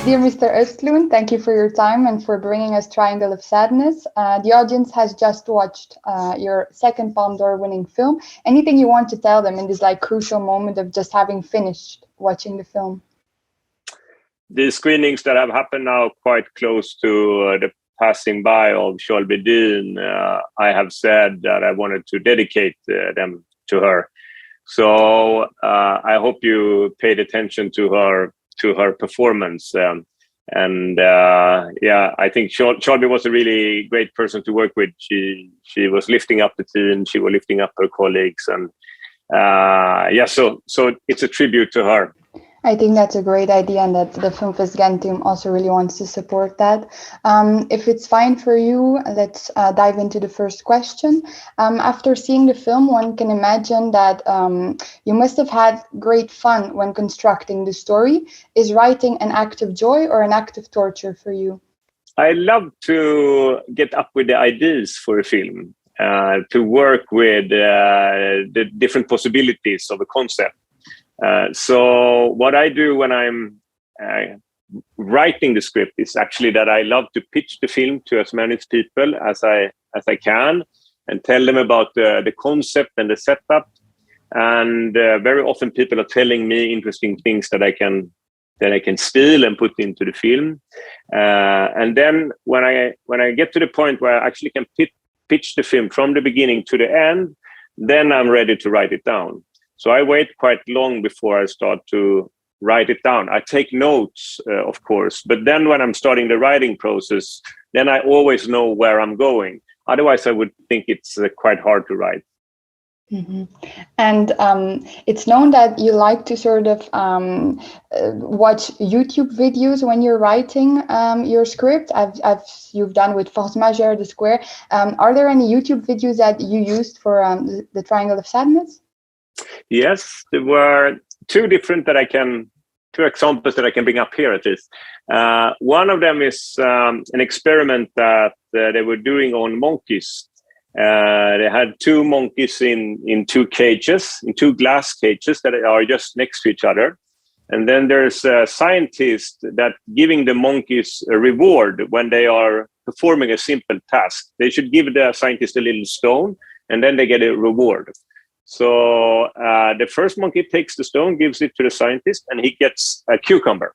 Dear Mr. Östlund, thank you for your time and for bringing us Triangle of Sadness. The audience has just watched your second Palme d'Or winning film. Anything you want to tell them in this crucial moment of just having finished watching the film? The screenings that have happened now quite close to the passing by of Shelby Dean, I have said that I wanted to dedicate them to her. So I hope you paid attention to her performance. I think Shelby was a really great person to work with. She was lifting up the team, she was lifting up her colleagues, and so it's a tribute to her. I think that's a great idea, and that the Filmfest Ghent team also really wants to support that. If it's fine for you, let's dive into the first question. After seeing the film, one can imagine that you must have had great fun when constructing the story. Is writing an act of joy or an act of torture for you? I love to get up with the ideas for a film, to work with the different possibilities of a concept. So what I do when I'm writing the script is actually that I love to pitch the film to as many people as I can and tell them about the concept and the setup. And very often people are telling me interesting things that I can steal and put into the film. And then when I get to the point where I actually can pitch the film from the beginning to the end, then I'm ready to write it down. So I wait quite long before I start to write it down. I take notes, of course, but then when I'm starting the writing process, then I always know where I'm going. Otherwise, I would think it's quite hard to write. Mm-hmm. And it's known that you like to sort of watch YouTube videos when you're writing your script, as you've done with Force Majeure, The Square. Are there any YouTube videos that you used for the Triangle of Sadness? Yes, there were two examples that I can bring up here at least. One of them is an experiment that they were doing on monkeys. They had two monkeys in two glass cages that are just next to each other. And then there's a scientist that giving the monkeys a reward when they are performing a simple task. They should give the scientist a little stone, and then they get a reward. So the first monkey takes the stone, gives it to the scientist, and he gets a cucumber.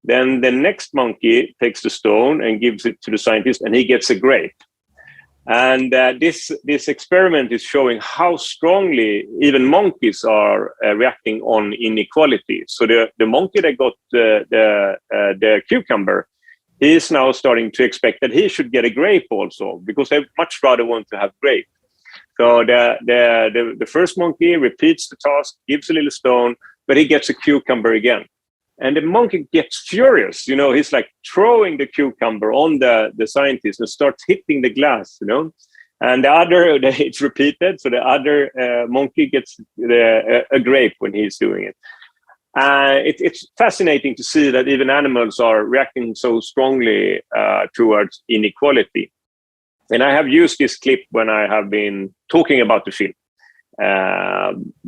Then the next monkey takes the stone and gives it to the scientist, and he gets a grape. And this experiment is showing how strongly even monkeys are reacting on inequality. So the monkey that got the cucumber, he is now starting to expect that he should get a grape also, because they much rather want to have grape. So the first monkey repeats the task, gives a little stone, but he gets a cucumber again. And the monkey gets furious, he's like throwing the cucumber on the scientist and starts hitting the glass, And it's repeated, so the other monkey gets a grape when he's doing it. It's fascinating to see that even animals are reacting so strongly towards inequality. And I have used this clip when I have been talking about the film,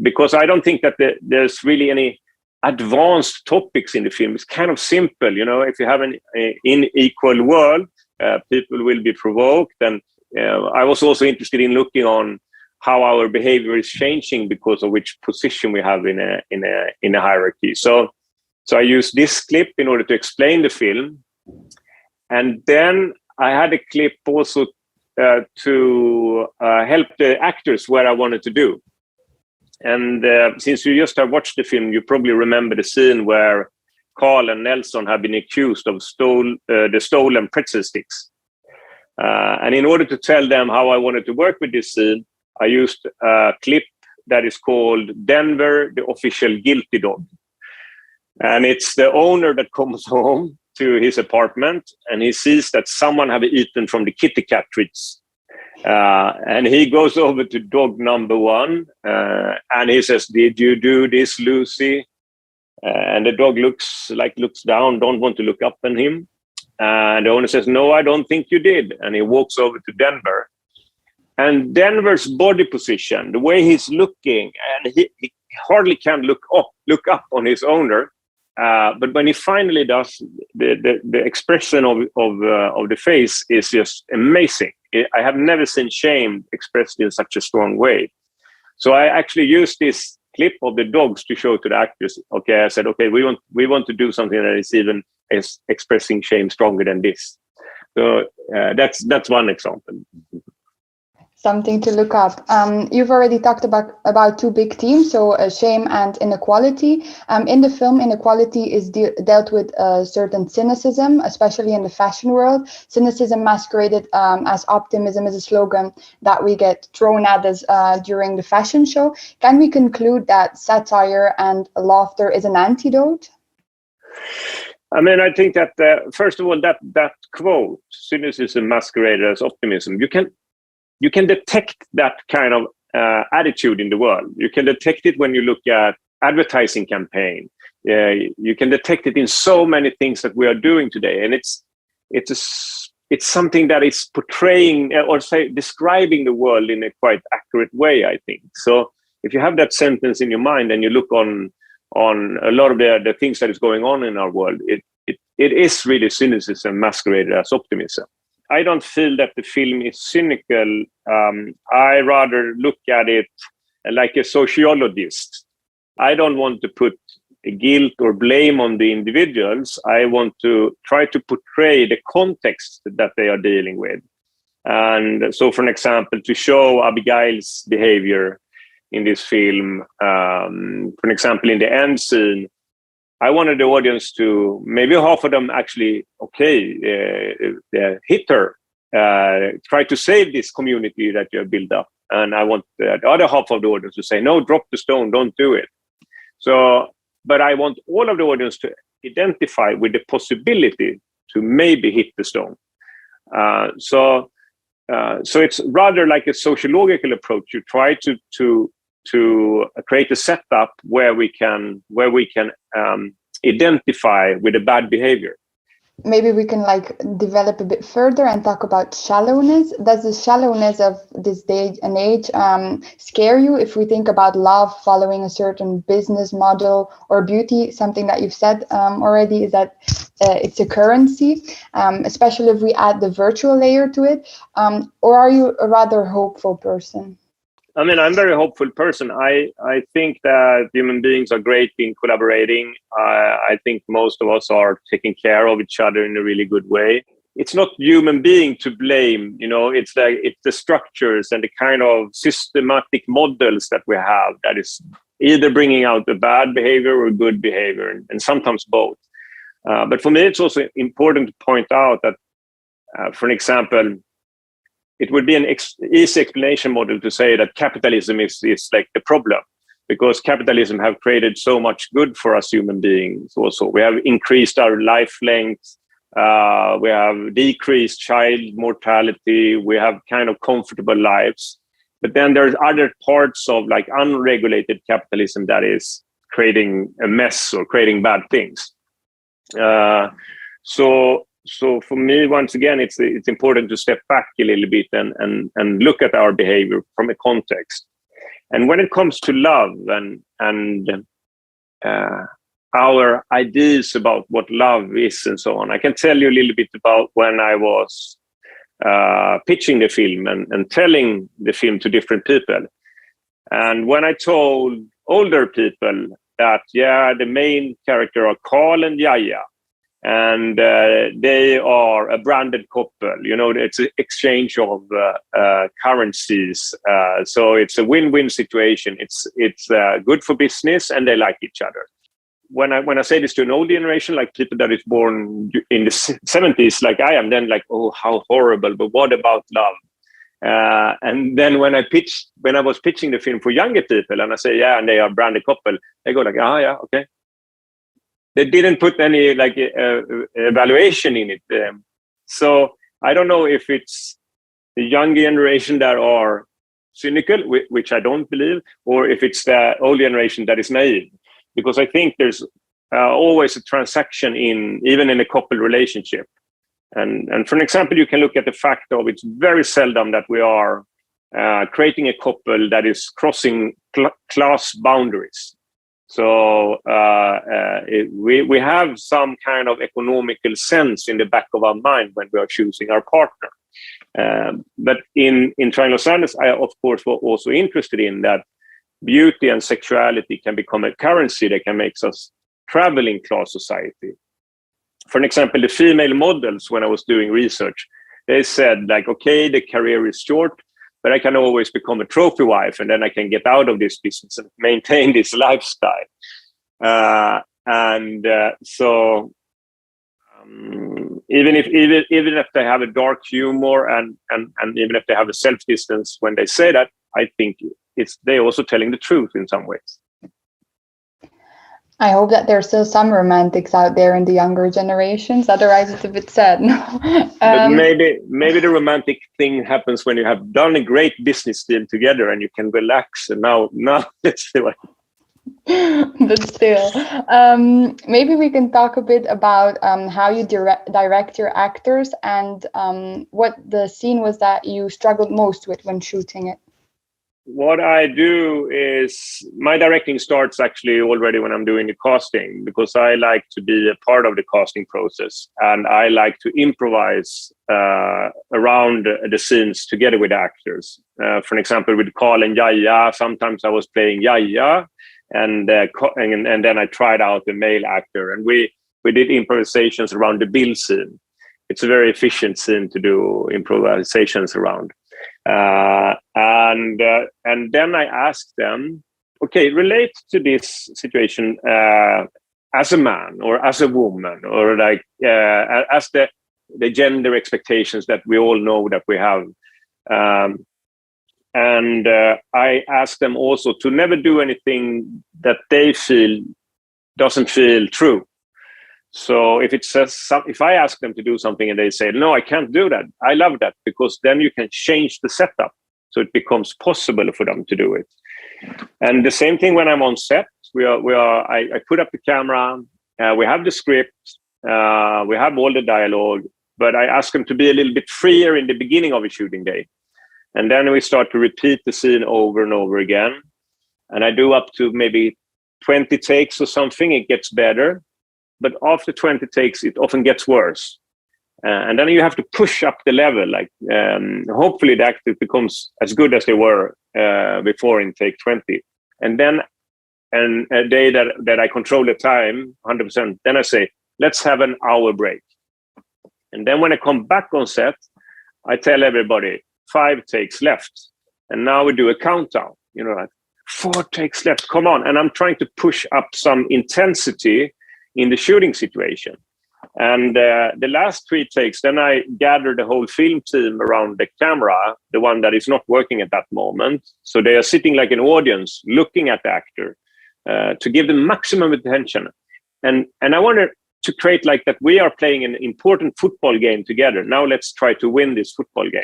because I don't think that there's really any advanced topics in the film. It's kind of simple, if you have an unequal world, people will be provoked. And I was also interested in looking on how our behavior is changing because of which position we have in a hierarchy. So I used this clip in order to explain the film. And then I had a clip also to help the actors where I wanted to do. And since you just have watched the film, you probably remember the scene where Carl and Nelson have been accused of the stolen pretzel sticks. And in order to tell them how I wanted to work with this scene, I used a clip that is called Denver, the official guilty dog. And it's the owner that comes home to his apartment and he sees that someone have eaten from the kitty cat treats. And he goes over to dog number one and he says, "Did you do this, Lucy?" And the dog looks down, don't want to look up at him. And the owner says, "No, I don't think you did." And he walks over to Denver. And Denver's body position, the way he's looking, and he hardly can look up on his owner. But when he finally does, the expression of the face is just amazing. I have never seen shame expressed in such a strong way. So I actually used this clip of the dogs to show to the actors. Okay, I said, okay, we want to do something that is even expressing shame stronger than this. So that's one example. Something to look up. You've already talked about two big themes, so shame and inequality. In the film, inequality is dealt with a certain cynicism, especially in the fashion world. Cynicism masqueraded as optimism is a slogan that we get thrown at us during the fashion show. Can we conclude that satire and laughter is an antidote? I mean, I think that first of all, that quote, cynicism masqueraded as optimism, you can detect that kind of attitude in the world. You can detect it when you look at advertising campaign. You can detect it in so many things that we are doing today, and it's something that is portraying or describing the world in a quite accurate way, I think. So if you have that sentence in your mind and you look on a lot of the things that is going on in our world, it is really cynicism masqueraded as optimism. I don't feel that the film is cynical. I rather look at it like a sociologist. I don't want to put guilt or blame on the individuals. I want to try to portray the context that they are dealing with. And so, for an example, to show Abigail's behavior in this film, for an example, in the end scene, I wanted the audience to, maybe half of them actually, hit her, try to save this community that you have built up. And I want the other half of the audience to say, no, drop the stone, don't do it. So, but I want all of the audience to identify with the possibility to maybe hit the stone. So it's rather like a sociological approach. You try to create a setup where we can identify with the bad behavior. Maybe we can develop a bit further and talk about shallowness. Does the shallowness of this day and age scare you? If we think about love following a certain business model or beauty, something that you've said already is that it's a currency, especially if we add the virtual layer to it. Or are you a rather hopeful person? I mean, I'm a very hopeful person. I think that human beings are great in collaborating. I think most of us are taking care of each other in a really good way. It's not human being to blame, it's the structures and the kind of systematic models that we have that is either bringing out the bad behavior or good behavior, and sometimes both. But for me, it's also important to point out that, for an example, it would be an easy explanation model to say that capitalism is like the problem, because capitalism have created so much good for us human beings. Also, we have increased our life length, we have decreased child mortality, we have kind of comfortable lives. But then there's other parts of unregulated capitalism that is creating a mess or creating bad things. So for me, once again, it's important to step back a little bit and look at our behavior from a context. And when it comes to love and our ideas about what love is and so on, I can tell you a little bit about when I was pitching the film and telling the film to different people. And when I told older people that, the main character are Carl and Yaya, and they are a branded couple. It's an exchange of currencies. So it's a win-win situation. It's good for business, and they like each other. When I say this to an old generation, like people that is born in the 70s, like I am, then oh, how horrible! But what about love? And then when I was pitching the film for younger people, and I say, and they are branded couple, they go yeah, okay. They didn't put any evaluation in it. So I don't know if it's the young generation that are cynical, which I don't believe, or if it's the old generation that is naive. Because I think there's always a transaction even in a couple relationship. And for an example, you can look at the fact of it's very seldom that we are creating a couple that is crossing class boundaries. So we have some kind of economical sense in the back of our mind when we are choosing our partner. But in Triangle of Sadness, I of course was also interested in that beauty and sexuality can become a currency that can make us travel in class society. For an example, the female models, when I was doing research, they said like, okay, the career is short, but I can always become a trophy wife, and then I can get out of this business and maintain this lifestyle. So even if they have a dark humor and even if they have a self-distance when they say that, I think they're also telling the truth in some ways. I hope that there's still some romantics out there in the younger generations. Otherwise, it's a bit sad. But maybe the romantic thing happens when you have done a great business deal together and you can relax. And now let's do it. But still, maybe we can talk a bit about how you direct your actors and what the scene was that you struggled most with when shooting it. What I do is my directing starts actually already when I'm doing the casting, because I like to be a part of the casting process, and I like to improvise around the scenes together with actors. For an example, with Carl and Jaja, sometimes I was playing Jaja, and then I tried out the male actor, and we did improvisations around the bill scene. It's a very efficient scene to do improvisations around. And then I asked them, okay, relate to this situation as a man or as a woman, or like as the gender expectations that we all know that we have. And I asked them also to never do anything that they feel doesn't feel true. So if I ask them to do something and they say, no, I can't do that, I love that, because then you can change the setup so it becomes possible for them to do it. And the same thing when I'm on set, I put up the camera, we have the script, we have all the dialogue, but I ask them to be a little bit freer in the beginning of a shooting day. And then we start to repeat the scene over and over again. And I do up to maybe 20 takes or something, it gets better. But after 20 takes, it often gets worse. And then you have to push up the level. Like hopefully the actor becomes as good as they were before in take 20. And then a day that I control the time 100%, then I say, let's have an hour break. And then when I come back on set, I tell everybody 5 takes left. And now we do a countdown, like 4 takes left, come on. And I'm trying to push up some intensity in the shooting situation. And the last 3 takes, then I gather the whole film team around the camera, the one that is not working at that moment. So they are sitting like an audience looking at the actor to give them maximum attention. And I wanted to create like that we are playing an important football game together. Now let's try to win this football game.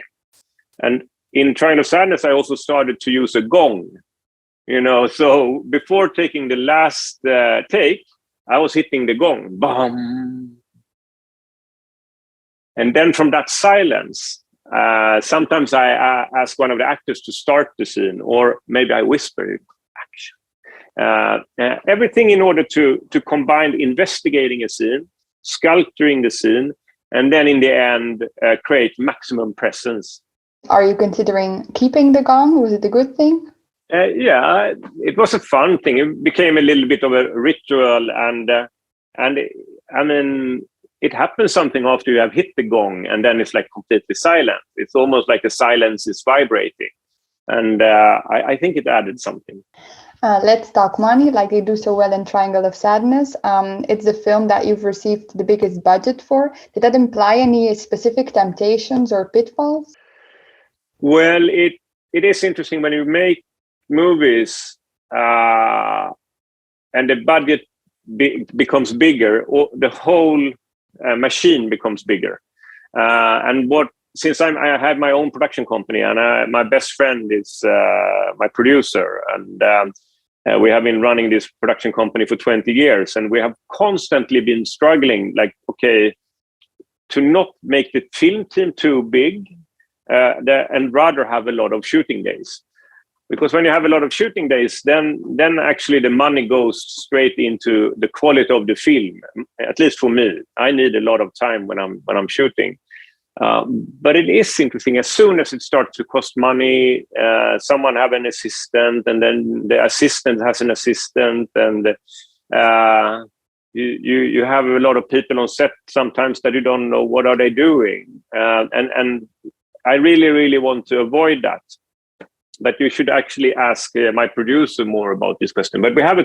And in Triangle of Sadness, I also started to use a gong. So before taking the last take, I was hitting the gong, bam. And then from that silence, sometimes I ask one of the actors to start the scene, or maybe I whisper action. Everything in order to combine investigating a scene, sculpturing the scene, and then in the end, create maximum presence. Are you considering keeping the gong? Was it a good thing? Yeah, it was a fun thing. It became a little bit of a ritual, and I mean, it happens something after you have hit the gong, and then it's like completely silent. It's almost like the silence is vibrating, and I think it added something. Let's talk money, like they do so well in Triangle of Sadness. It's the film that you've received the biggest budget for. Did that imply any specific temptations or pitfalls? Well, it is interesting when you make movies and the budget becomes bigger, or the whole machine becomes bigger. And since I have my own production company, and my best friend is my producer, and we have been running this production company for 20 years, and we have constantly been struggling, like, okay, to not make the film team too big, and rather have a lot of shooting days. Because when you have a lot of shooting days, then actually the money goes straight into the quality of the film. At least for me, I need a lot of time when I'm shooting. But it is interesting. As soon as it starts to cost money, someone have an assistant, and then the assistant has an assistant, and you have a lot of people on set sometimes that you don't know what are they doing, and I really want to avoid that. But you should actually ask my producer more about this question. But we have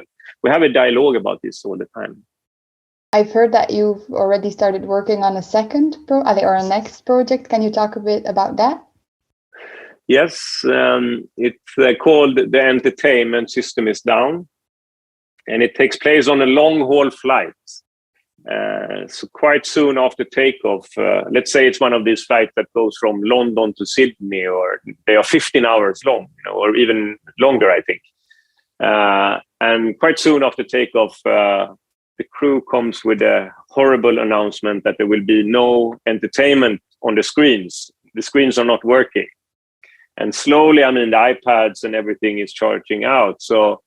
a dialogue about this all the time. I've heard that you've already started working on a second or a next project. Can you talk a bit about that? Yes, it's called The Entertainment System is Down, and it takes place on a long-haul flight. So quite soon after takeoff, let's say it's one of these flights that goes from London to Sydney, or they are 15 hours long, or even longer, I think. And quite soon after takeoff, the crew comes with a horrible announcement that there will be no entertainment on the screens. The screens are not working. And slowly, the iPads and everything is charging out. So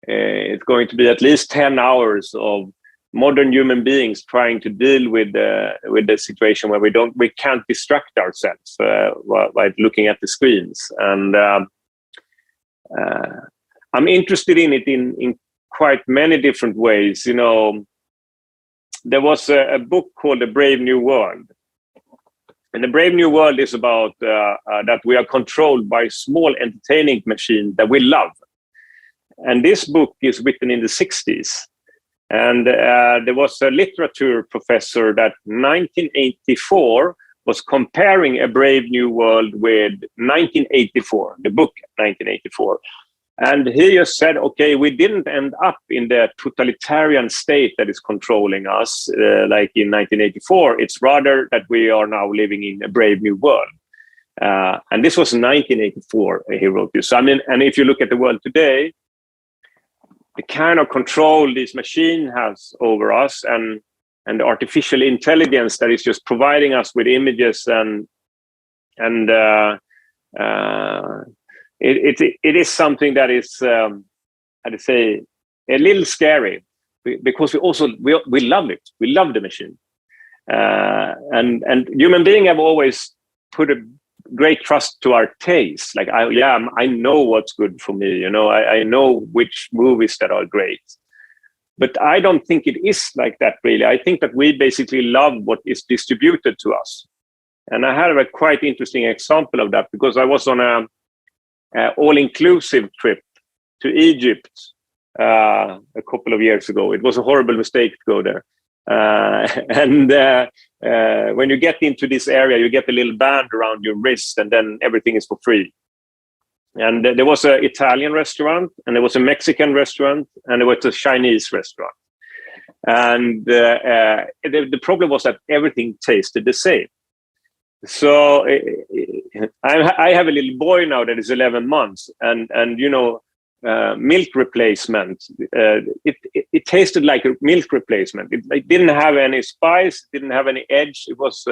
it's going to be at least 10 hours of modern human beings trying to deal with the situation where we can't distract ourselves by looking at the screens. And I'm interested in it in quite many different ways. There was a book called The Brave New World. And The Brave New World is about that we are controlled by small entertaining machines that we love. And this book is written in the 60s. And there was a literature professor that 1984 was comparing A Brave New World with 1984, the book 1984. And he just said, okay, we didn't end up in the totalitarian state that is controlling us like in 1984. It's rather that we are now living in a brave new world. And this was 1984, he wrote this. And if you look at the world today, the kind of control this machine has over us, and the artificial intelligence that is just providing us with images and it is something that is I'd say a little scary, because we love it. We love the machine, and human beings have always put a great trust to our taste. Like I know what's good for me. I know which movies that are great. But I don't think it is like that, really. I think that we basically love what is distributed to us. And I had a quite interesting example of that, because I was on a all-inclusive trip to Egypt a couple of years ago. It was a horrible mistake to go there. When you get into this area, you get a little band around your wrist, and then everything is for free. And there was an Italian restaurant, and there was a Mexican restaurant, and there was a Chinese restaurant. And the problem was that everything tasted the same. So I have a little boy now that is 11 months, and milk replacement. It tasted like a milk replacement. It didn't have any spice, it didn't have any edge. It was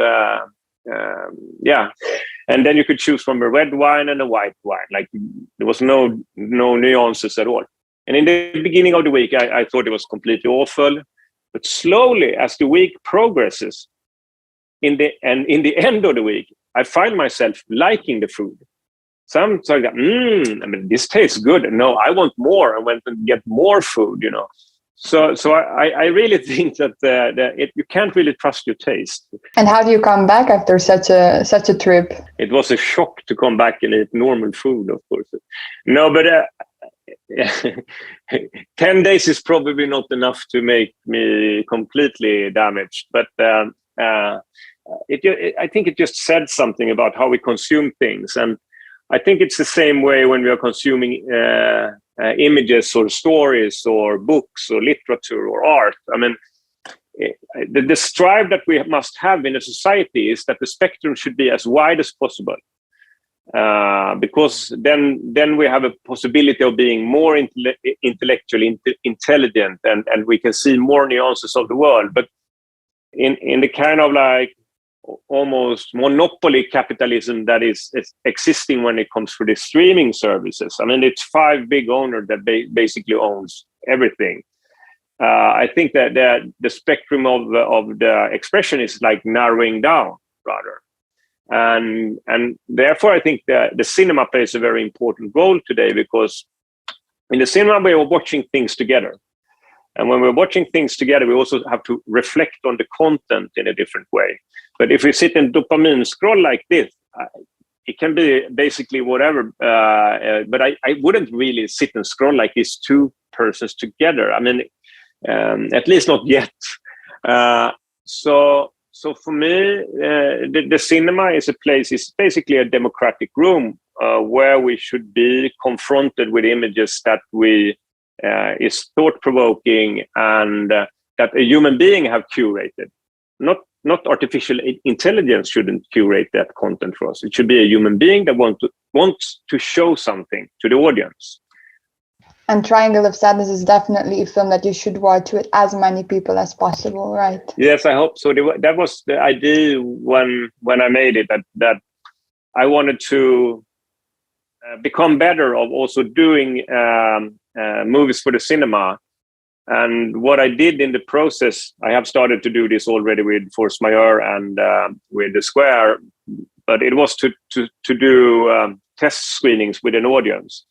and then you could choose from a red wine and a white wine. Like, there was no nuances at all. And in the beginning of the week, I thought it was completely awful. But slowly, as the week progresses, in the end of the week, I find myself liking the food. Some like, this tastes good. No, I want more. I want to get more food. So I really think that you can't really trust your taste. And how do you come back after such a trip? It was a shock to come back and eat normal food, of course. No, but 10 days is probably not enough to make me completely damaged. But I think it just said something about how we consume things. And I think it's the same way when we are consuming images or stories or books or literature or art. The strive that we must have in a society is that the spectrum should be as wide as possible, because then we have a possibility of being more intellectually intelligent, and we can see more nuances of the world. But in the kind of like almost monopoly capitalism that is existing when it comes to the streaming services. I mean, it's 5 big owners that basically owns everything. I think that the spectrum of the expression is like narrowing down rather. And therefore, I think the cinema plays a very important role today, because in the cinema, we are watching things together. And when we're watching things together, we also have to reflect on the content in a different way. But if we sit and dopamine scroll like this, it can be basically whatever. But I wouldn't really sit and scroll like these 2 persons together. I mean, at least not yet. So for me, the cinema is a place, it's basically a democratic room where we should be confronted with images that is thought-provoking and that a human being have curated. Not artificial intelligence shouldn't curate that content for us. It should be a human being that wants to show something to the audience. And Triangle of Sadness is definitely a film that you should watch with as many people as possible, right? Yes, I hope so. That was the idea when I made it, that I wanted to become better of also doing movies for the cinema. And what I did in the process, I have started to do this already with Force Majeure and with The Square, but it was to do test screenings with an audience.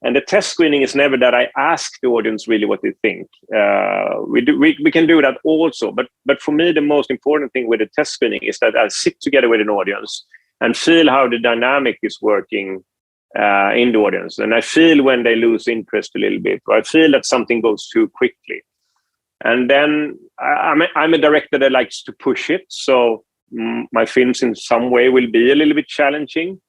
And the test screening is never that I ask the audience really what they think. We can do that also, but for me the most important thing with the test screening is that I sit together with an audience and feel how the dynamic is working in the audience, and I feel when they lose interest a little bit, or I feel that something goes too quickly. And then I'm a director that likes to push it, so my films in some way will be a little bit challenging.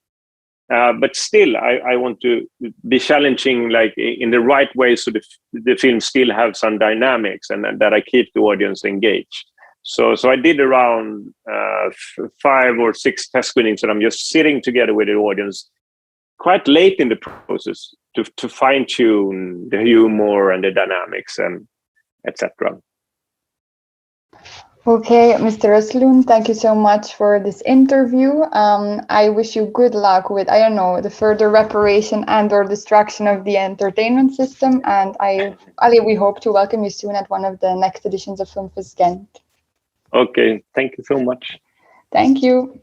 But still, I want to be challenging like in the right way, so the film still have some dynamics and that I keep the audience engaged. So I did around 5 or 6 test screenings, and I'm just sitting together with the audience quite late in the process to fine tune the humor and the dynamics and etc. Okay, Mr. Östlund, thank you so much for this interview. I wish you good luck with, I don't know, the further reparation and or destruction of the entertainment system. And we hope to welcome you soon at one of the next editions of Filmfest Ghent. Okay, thank you so much. Thank you.